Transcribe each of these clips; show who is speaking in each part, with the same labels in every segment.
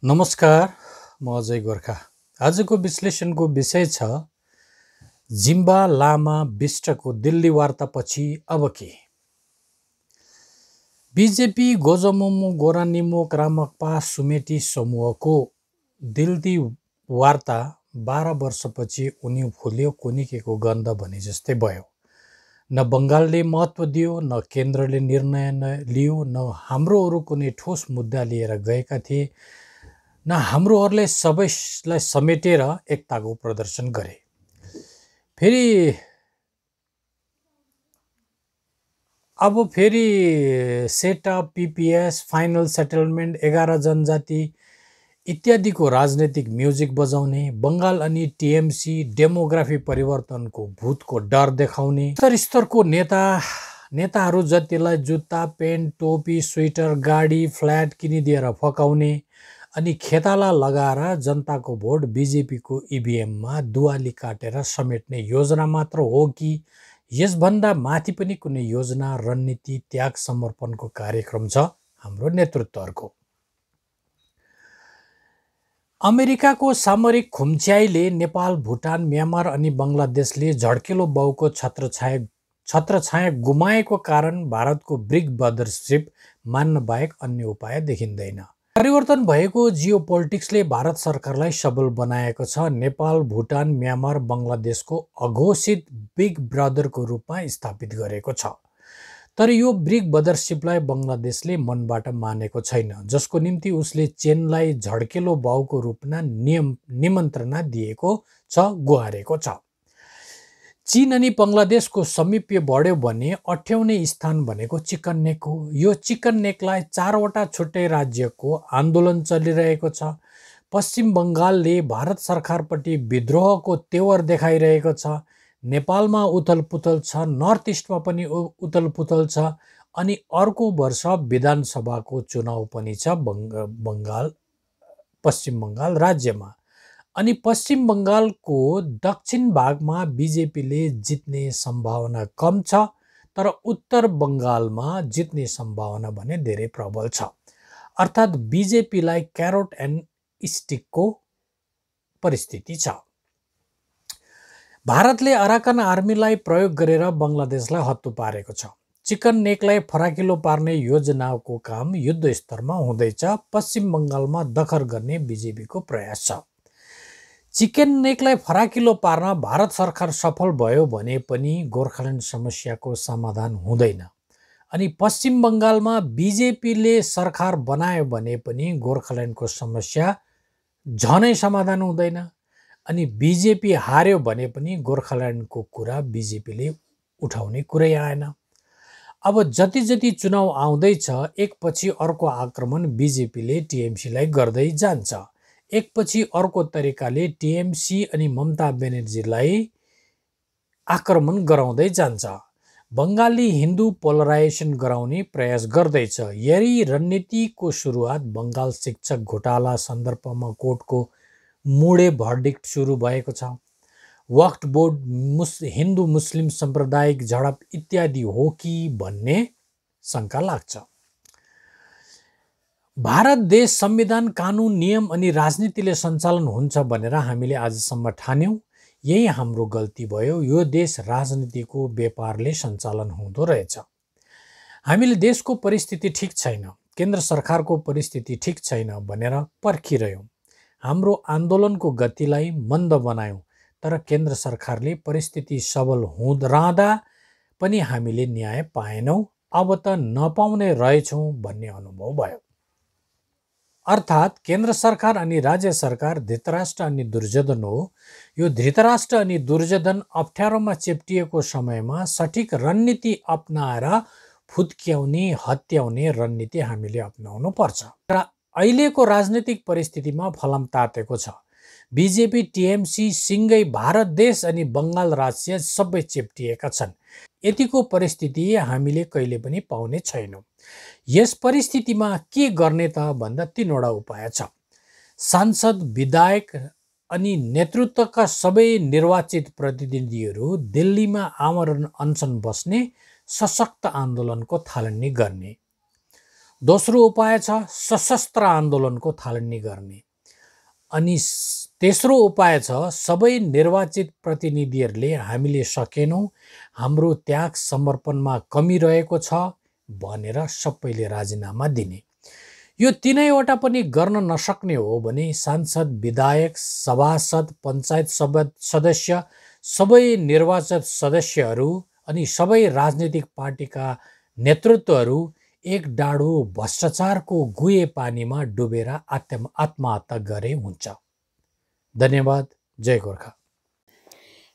Speaker 1: नमस्कार, म अजय गोर्खा। आजको विश्लेषणको विषय छ जिम्बा लामा बिष्टको दिल्ली वार्तापछि अब के? बिजेपी गोजमुमु गोरानिमो रामक्पा सुमेटी समूहको दिल्ली वार्ता 12 वर्षपछि उनी फुल्यो कुनिकेको गन्ध भने जस्तै भयो। न बङ्गालले महत्त्व दियो, न केन्द्रले निर्णय लियो, न हाम्रोहरू कुनै ठोस मुद्दा लिएर गएका थिए, न हाम्रोहरूले सबैलाई समेटेर एकताको प्रदर्शन गरे। अब फेरि सेटअप, पिपिएस, फाइनल सेटलमेन्ट, 11 जनजाति इत्यादिको राजनैतिक म्युजिक बजाउने, बङ्गाल अनि टिएमसी डेमोग्राफी परिवर्तनको भूतको डर देखाउने, स्तरको नेताहरू जतिलाई जुत्ता, पेन्ट, टोपी, स्वेटर, गाडी, फ्ल्याट किनिदिएर फकाउने अनि खेताला लगाएर जनताको भोट बिजेपीको इभिएममा दुवाली काटेर समेट्ने योजना मात्र हो कि यसभन्दा माथि पनि कुनै योजना, रणनीति, त्याग, समर्पणको कार्यक्रम छ हाम्रो नेतृत्वहरूको? अमेरिकाको सामरिक खुम्च्याइले नेपाल, भुटान, म्यानमार अनि बङ्गलादेशले झड्केलो बाउको छत्रछाया गुमाएको कारण भारतको ब्रिक ब्रदरसिप मान्न बाहेक अन्य उपाय देखिँदैन। परिवर्तन भएको जियोपोलिटिक्सले भारत सरकारलाई सबल बनाएको छ। नेपाल, भुटान, म्यानमार, बङ्गलादेशको अघोषित बिग ब्रदरको रूपमा स्थापित गरेको छ। तर यो ब्रिक ब्रदरसिपलाई बङ्गलादेशले मनबाट मानेको छैन, जसको निम्ति उसले चीनलाई झड्केलो बाउको रूपमा निमन्त्रणा दिएको छ, गुहारेको छ। चीन अनि बङ्गलादेशको समीप्य बढ्यो भने अठ्याउने स्थान भनेको चिकन नेक हो। यो चिकन नेकलाई 4वटा छुट्टै राज्यको आन्दोलन चलिरहेको छ। पश्चिम बङ्गालले भारत सरकारप्रति विद्रोहको तेवर देखाइरहेको छ। नेपालमा उथलपुथल छ, नर्थ इस्टमा पनि उथलपुथल छ अनि अर्को वर्ष विधानसभाको चुनाव पनि छ पश्चिम बङ्गाल राज्यमा। अनि पश्चिम बङ्गालको दक्षिण भागमा बिजेपीले जित्ने सम्भावना कम छ, तर उत्तर बङ्गालमा जित्ने सम्भावना भने धेरै प्रबल छ। अर्थात् बिजेपीलाई क्यारोट एन्ड स्टिकको परिस्थिति छ। भारतले अराकन आर्मीलाई प्रयोग गरेर बङ्गलादेशलाई हत्तु पारेको छ। चिकन नेकलाई फराकिलो पार्ने योजनाको काम युद्ध स्तरमा हुँदैछ। पश्चिम बङ्गालमा दखल गर्ने बिजेपीको प्रयास छ। चिकन नेकलाई फराकिलो पार्न भारत सरकार सफल भयो भने पनि गोर्खाल्यान्ड समस्याको समाधान हुँदैन। अनि पश्चिम बङ्गालमा बिजेपीले सरकार बनायो भने पनि गोर्खाल्यान्डको समस्या झनै समाधान हुँदैन। अनि बिजेपी हार्यो भने पनि गोर्खाल्यान्डको कुरा बिजेपीले उठाउने कुरै आएन। अब जति चुनाव आउँदैछ, एकपछि अर्को आक्रमण बिजेपीले टिएमसीलाई गर्दै जान्छ। एकपछि अर्को तरिकाले टिएमसी अनि ममता ब्यानर्जीलाई आक्रमण गराउँदै जान्छ। बङ्गाली हिन्दू पोलराइजेसन गराउने प्रयास गर्दैछ। यही रणनीतिको सुरुवात बङ्गाल शिक्षक घोटाला सन्दर्भमा कोर्टको मुडे भर्डिक्ट सुरु भएको छ। वक्फ बोर्ड, हिन्दू मुस्लिम साम्प्रदायिक झडप इत्यादि हो कि भन्ने शङ्का लाग्छ। भारत देश संविधान, कानुन, नियम अनि राजनीतिले सञ्चालन हुन्छ भनेर हामीले आजसम्म ठान्यौँ। यही हाम्रो गल्ती भयो। यो देश राजनीतिको व्यापारले सञ्चालन हुँदो रहेछ। हामीले देशको परिस्थिति ठिक छैन, केन्द्र सरकारको परिस्थिति ठिक छैन भनेर पर्खिरह्यौँ। हाम्रो आन्दोलनको गतिलाई मन्द बनायौँ, तर केन्द्र सरकारले परिस्थिति सबल रहँदा पनि हामीले न्याय पाएनौँ। अब त नपाउने रहेछौँ भन्ने अनुभव भयो। अर्थात् केन्द्र सरकार अनि राज्य सरकार धृतराष्ट्र अनि दुर्योधन हो। यो धृतराष्ट्र अनि दुर्योधन अप्ठ्यारोमा चेप्टिएको समयमा सठिक रणनीति अपनाएर फुत्क्याउने, हत्याउने रणनीति हामीले अपनाउनु पर्छ। र अहिलेको राजनीतिक परिस्थितिमा फलाम तातेको छ। बिजेपी, टिएमसी सँगै भारत देश अनि बङ्गाल राज्य सबै चेप्टिएका छन्। यतिको परिस्थिति हामीले कहिले पनि पाउने छैनौँ। यस परिस्थितिमा के गर्ने त भन्दा 3वटा उपाय छ। सांसद, विधायक अनि नेतृत्वका सबै निर्वाचित प्रतिनिधिहरू दिल्लीमा आमरण अनसन बस्ने, सशक्त आन्दोलनको थालनी गर्ने। दोस्रो उपाय छ सशस्त्र आन्दोलनको थालनी गर्ने। अनि तेस्रो उपाय छ सबै निर्वाचित प्रतिनिधिहरूले हामीले सकेनौँ, हाम्रो त्याग समर्पणमा कमी रहेको छ भनेर सबैले राजीनामा दिने। यो तीनैवटा पनि गर्न नसक्ने हो भने सांसद, विधायक, सभासद, पञ्चायत सदस्य, सबै निर्वाचित सदस्यहरू अनि सबै राजनीतिक पार्टीका नेतृत्वहरू एक डाडो भ्रष्टाचारको गुहे पानीमा डुबेर आत्महत्या गरे हुन्छ। धन्यवाद। जय गोर्खा।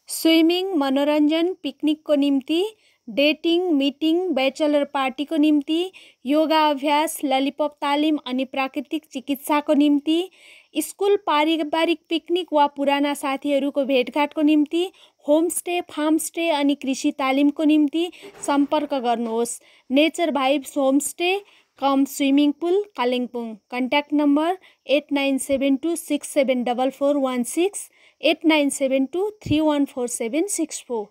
Speaker 2: स्विमिङ, मनोरञ्जन, पिकनिकको निम्ति, डेटिङ, मिटिङ, ब्याचलर पार्टीको निम्ति, योगा अभ्यास, ललिपप तालिम अनि प्राकृतिक चिकित्साको निम्ति, स्कुल पारिवारिक पिकनिक वा पुराना साथीहरूको भेटघाटको निम्ति, होमस्टे, फार्मस्टे अनि कृषि तालिमको निम्ति सम्पर्क गर्नुहोस्। Nature vibes homestay cum swimming pool, Kalimpong. Contact number 8972674416, 8972314764।